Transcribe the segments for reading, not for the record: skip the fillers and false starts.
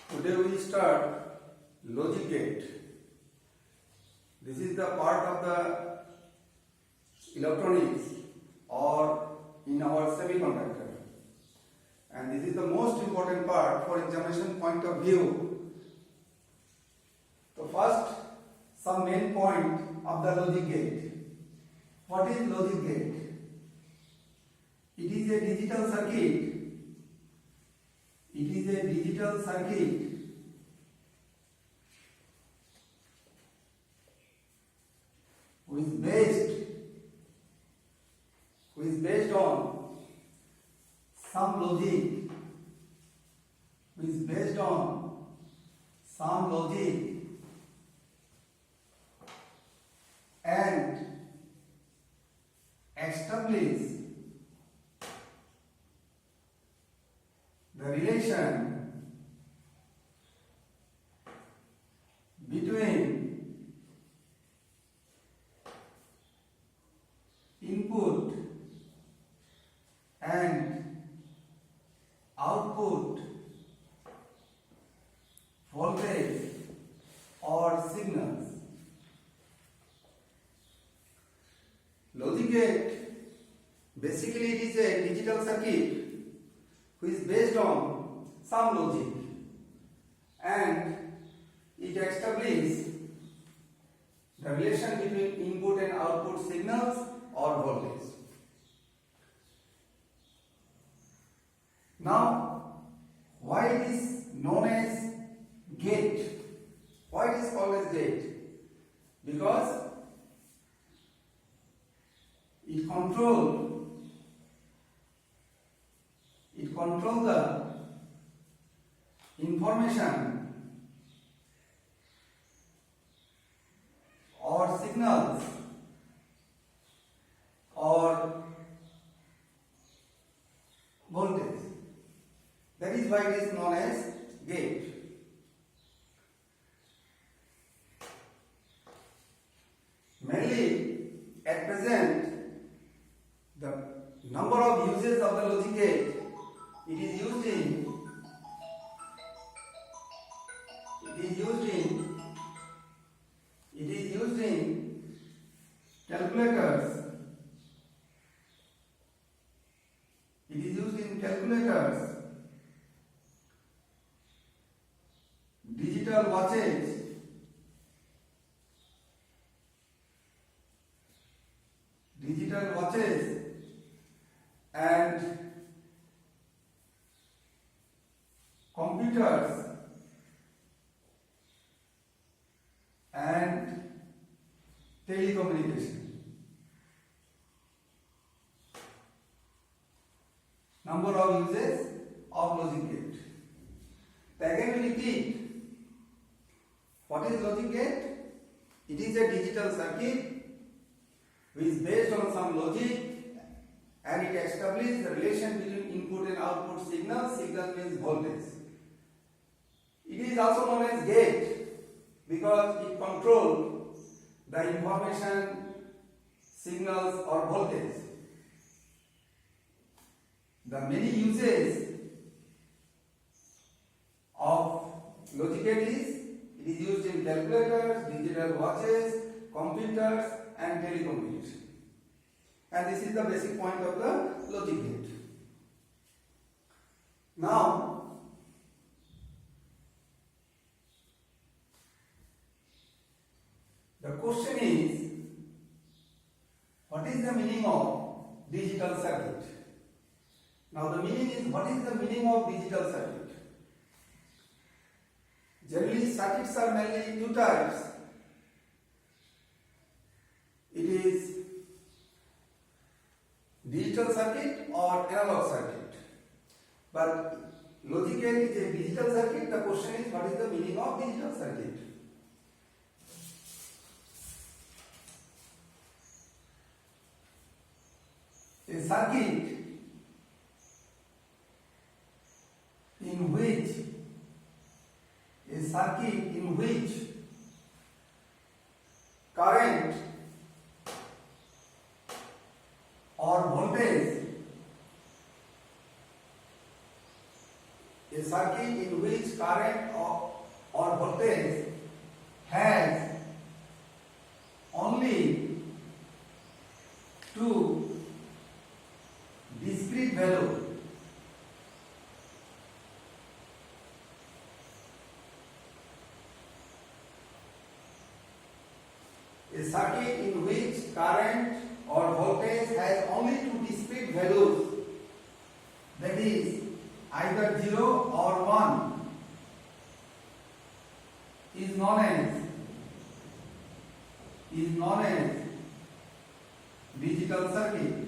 Today we start logic gate. This is the part of the electronics or in our semiconductor, and this is the most important part for examination point of view. So first, some main point of the logic gate. What is logic gate? It is a digital circuit. It is a digital circuit which is based on some logic, and establish the relation between input and output voltage or signals. Logic gate basically it is a digital circuit which is based on some logic, and it establishes the relation between input and output signals or voltage. Now, why it is known as gate? Why it is called as gate? Because it controls the information or signals or voltage. That is why it is known as gate. Mainly at present, the number of uses of the logic gate, it is used in calculators. It is used in calculators, digital watches, and computers and telecommunication. Number of uses of logic gate. Again we repeat, what is logic gate? It is a digital circuit which is based on some logic, and it establishes the relation between input and output signal. Signal means voltage. It is also known as gate because it controls the information, signals or voltage. The many uses of logic gate is, it is used in calculators, digital watches, computers and telecommunication. And this is the basic point of the logic gate. Now, the question is, what is the meaning of digital circuit? Now the meaning is, what is the meaning of digital circuit? Generally circuits are mainly two types. It is digital circuit or analog circuit. But logic gate is a digital circuit. The question is, what is the meaning of digital circuit? A circuit in which current or voltage is circuit in which current or voltage has only two discrete values. A circuit in which current or voltage has only two discrete values, that is either 0 or 1, is known as digital circuit.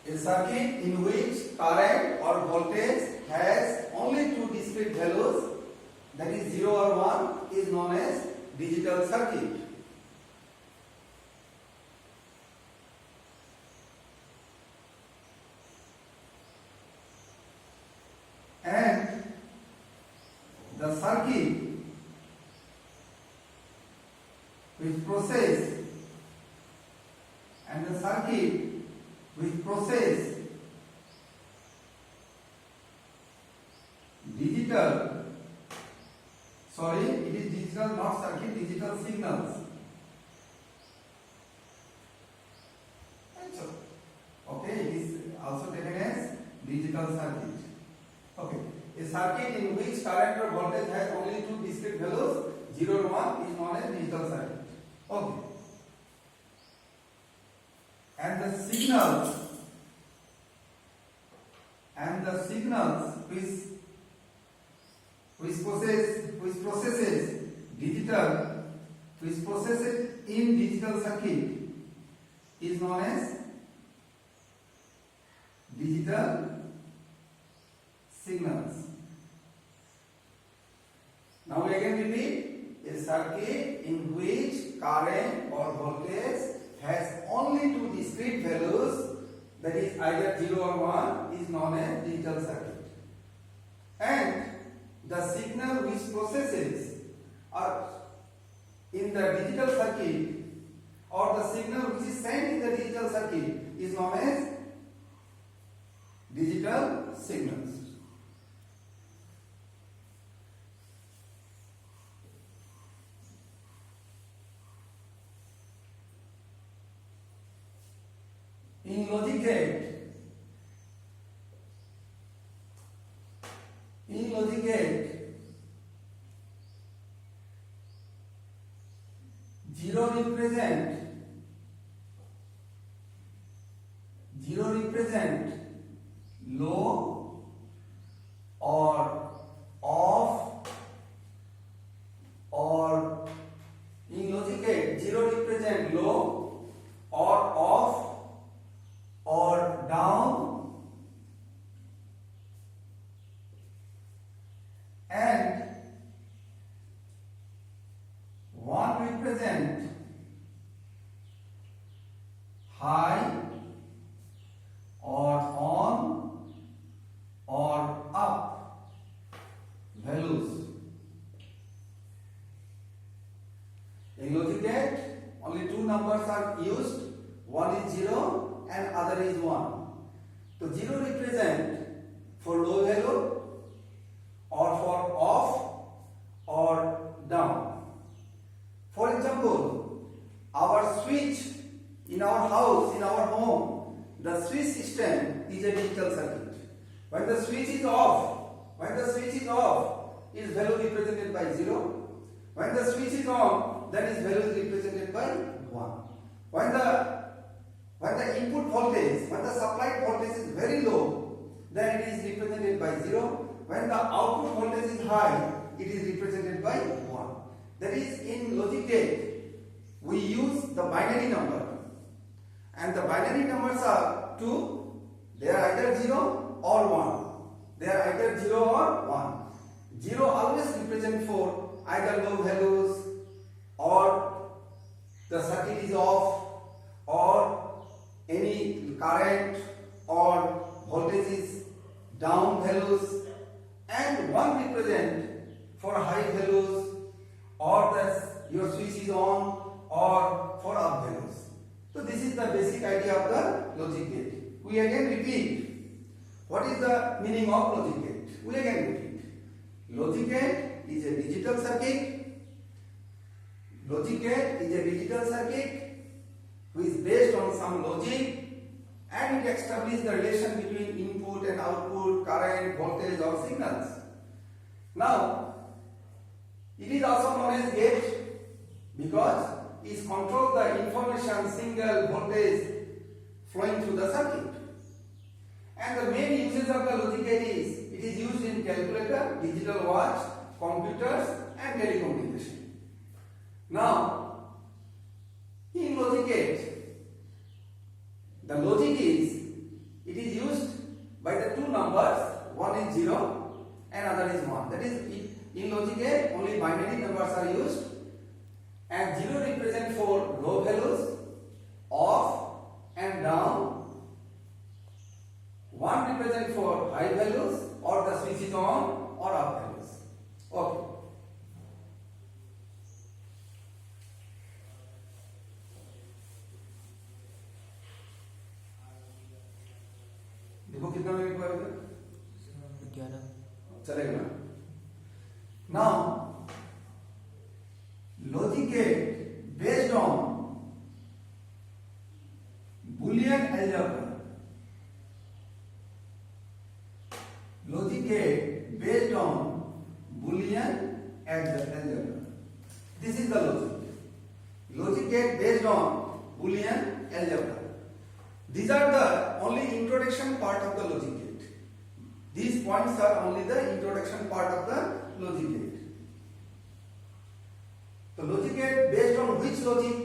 A circuit in which current or voltage has only two discrete values, that is 0 or 1, is known as digital circuit. And the circuit which process digital, it is digital, not circuit, digital signals. Okay, it is also taken as digital circuit. Okay, a circuit in which current or voltage has only two discrete values, 0 or 1, is known as digital circuit. Okay, and the signals which processes in digital circuit is known as digital signals. Now we again repeat, a circuit in which current or voltage has only two discrete values, that is either 0 or 1, is known as digital circuit. And the signal which processes in the digital circuit, or the signal which is sent in the digital circuit, is known as digital signals. In logic gate, 0 represent low or off, or in logic gate 0 represent low or off or down, and 1 represent high or on or up values. In logic gate, only two numbers are used. One is 0 and other is 1. So 0 represent for low value or for off or down. For example, our switch in our house, in our home, the switch system is a digital circuit. When the switch is off, its value represented by 0. When the switch is on, then its value is represented by 1. When the input voltage, when the supplied voltage is very low, then it is represented by 0. When the output voltage is high, it is represented by 1. That is, in logic gate, we use the binary number. And the binary numbers are two. They are either 0 or 1. They are either 0 or 1. 0 always represent for either low values, or the circuit is off, or any current or voltage is down values, and 1 represent for high values, or your switch is on, or for up values. So this is the basic idea of the logic gate. we again repeat what is the meaning of logic gate. We again repeat. Logic gate is a digital circuit. Logic gate is a digital circuit which is based on some logic, and it establishes the relation between input and output, current, voltage or signals. Now, it is also known as gate because it controls the information single voltage flowing through the circuit. And the main uses of the logic gate is it is used in calculator, digital watch, computers and telecommunication. Now, in logic gate, the logic is it is used by the two numbers, one is 0 and other is 1. That is, in logic gate only binary numbers are used, and 0 represent for low values, off and down, 1 represent for high values or the switch is on or off values. Okay. देखो कितना minute हुआ है? 11 चलेगा ना? Now, logic gate based on Boolean algebra. Logic gate based on Boolean algebra. This is the logic. Logic gate based on Boolean algebra. These are the only introduction part of the logic gate. These points are only the introduction part of the logic gate. The logic gate based on which logic?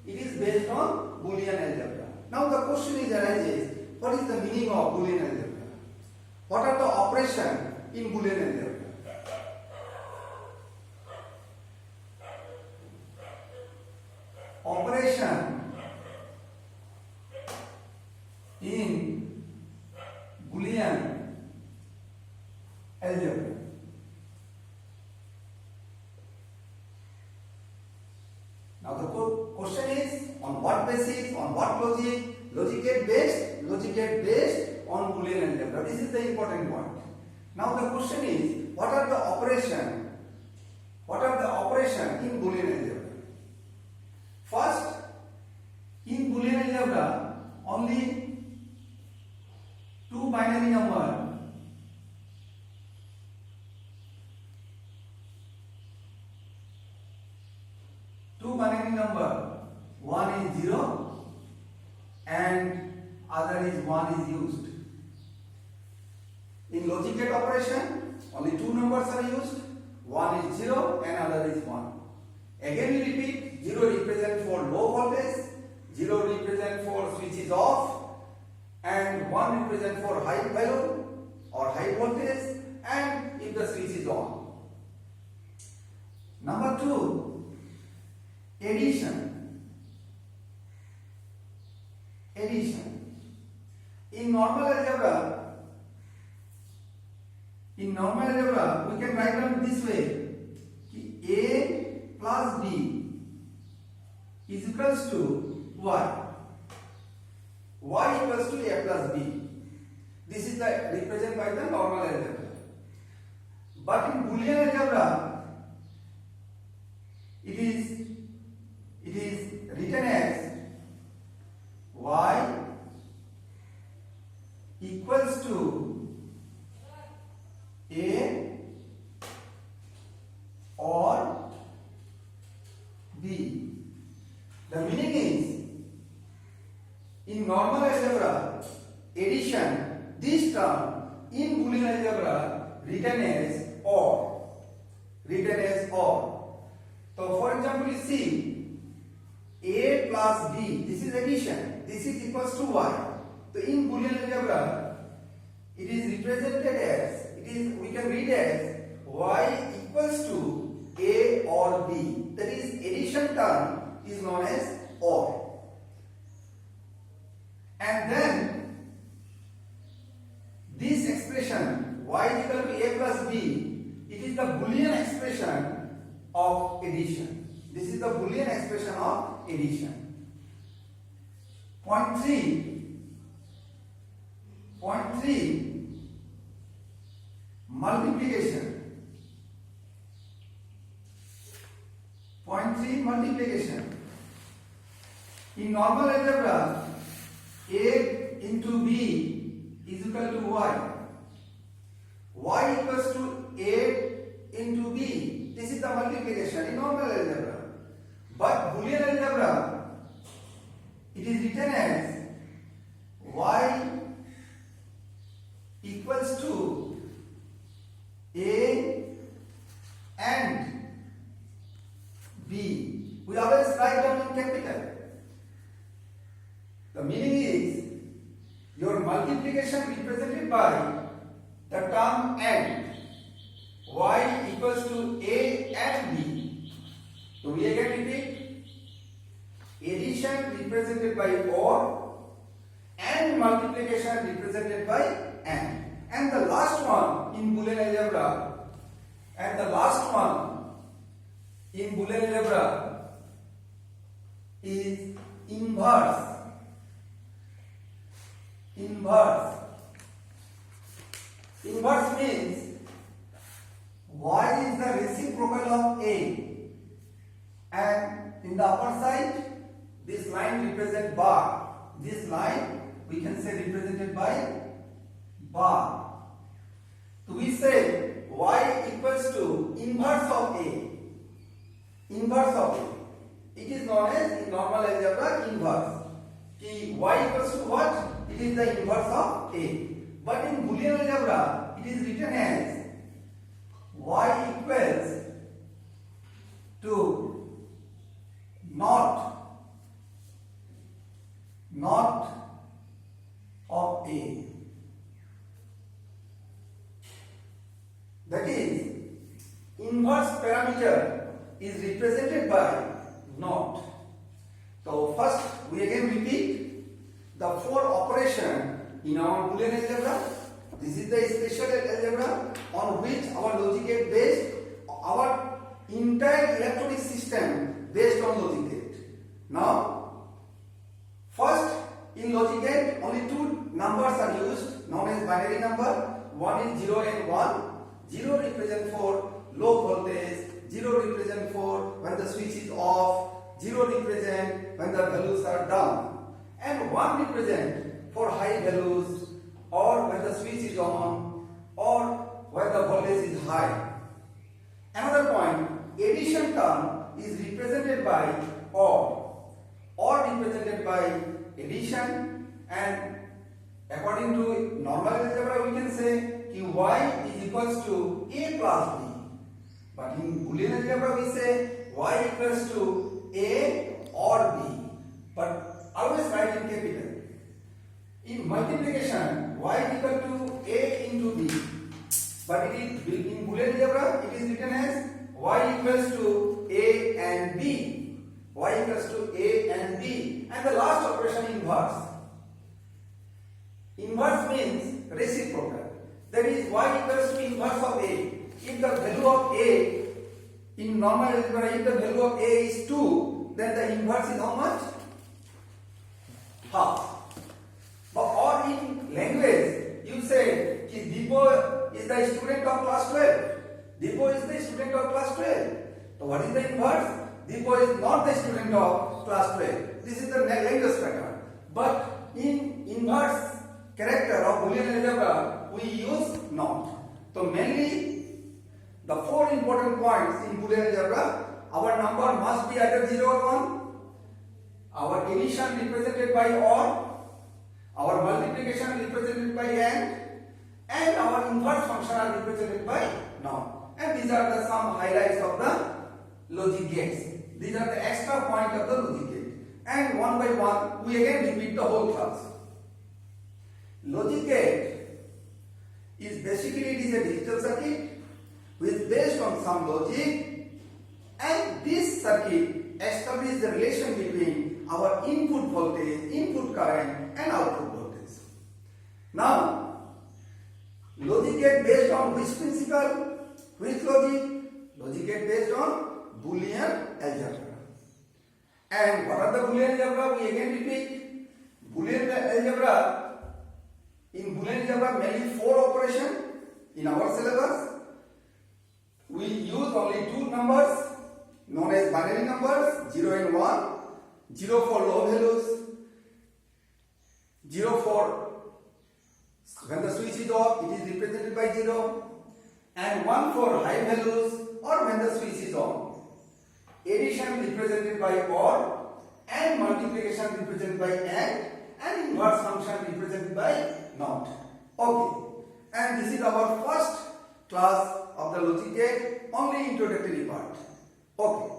It is based on Boolean algebra. Now the question is arises, what is the meaning of Boolean algebra? What are the operations in Boolean algebra? Operation in Boolean algebra. Now the question is, on what basis, on what logic? Logic gate based on Boolean algebra. This is the important point. Now the question is, what are the operation? What are the operation in Boolean algebra? First, in Boolean algebra, only two binary number one is 0 and other is 1 is used. In logic gate operation, only two numbers are used, one is 0 and other is 1. Again we repeat, 0 represent for low voltage, 0 represent for switch is off, and 1 represent for high value or high voltage, and if the switch is on. Number 2, addition. In normal algebra, we can write down this way: A plus B is equals to Y. Y equals to A plus B. This is the represented by the normal algebra. But in Boolean algebra, it is written as Y equals to A or B. The meaning is, in normal algebra, addition, this term in Boolean algebra written as OR. So for example, you see A plus B, this is addition, this is equals to Y. So in Boolean algebra, it is represented as, we can read as Y equals to A or B. That is, addition term is known as OR. And then this expression Y is equal to A plus B, it is the Boolean expression of addition. This is the Boolean expression of addition. Point 3. Point 3, multiplication. Point 3, multiplication. In normal algebra, A into B is equal to Y. Y equals to A into B. This is the multiplication in normal algebra. But Boolean algebra, it is written as Y equals to A and B. We always write down in capital. The meaning is your multiplication represented by the term and. Y equals to A and B. So we again repeat. Addition represented by or and multiplication represented by and. And the last one in Boolean algebra is inverse. Inverse means Y is the reciprocal of A, and in the upper side this line represents bar. This line we can say represented by bar. So we say Y equals to inverse of A. Inverse of A. It is known as in normal algebra inverse. Y equals to what? It is the inverse of A. But in Boolean algebra, it is written as Y equals to not of A. That is, inverse parameter is represented by not. So first we again repeat the four operation in our Boolean algebra. This is the special algebra on which our logic gate based, our entire electronic system based on logic gate. Now, first in logic gate only two numbers are used known as binary number. One is 0 and 1. 0 represent for low voltage, 0 represent for when the switch is off, 0 represent when the values are down, and 1 represent for high values or when the switch is on or when the voltage is high. Another point, addition term is represented by or represented by addition, and according to normal algebra we can say Y is equals to A plus B. But in Boolean algebra we say Y equals to A or B. But always write in capital. In multiplication, Y is equal to A into B. But it is in Boolean algebra it is written as Y equals to A and B. Y equals to A and B. And the last operation inverse. Inverse means reciprocal. That is Y equals to inverse of A. If the value of A in normal algebra, if the value of A is 2, then the inverse is how much? Half. But or in language, you say Deepo is the student of class 12. Deepo is the student of class 12. So what is the inverse? Deepo is not the student of class 12. This is the language pattern. But in inverse character of Boolean algebra, we use not. So mainly the four important points in Boolean algebra: our number must be either 0 or 1, our addition represented by or, our multiplication represented by and our inverse function are represented by not. And these are the some highlights of the logic gates. These are the extra point of the logic gate. And one by one, we again repeat the whole class. Logic gate is basically it is a digital circuit which is based on some logic, and this circuit establishes the relation between our input voltage, input current and output voltage. Now, logic gate based on which principle? Which logic? Logic gate based on Boolean algebra. And what are the Boolean algebra? We again repeat. Boolean algebra, in Boolean Boolean algebra mainly 4 operation in our syllabus. We use only 2 numbers known as binary numbers, 0 and 1. 0 for low values, 0 for when the switch is off, it is represented by 0, and 1 for high values or when the switch is on. Addition represented by odd, and multiplication represented by and inverse function represented by not. Okay, and this is our first class of the logic gate, only introductory part. Okay.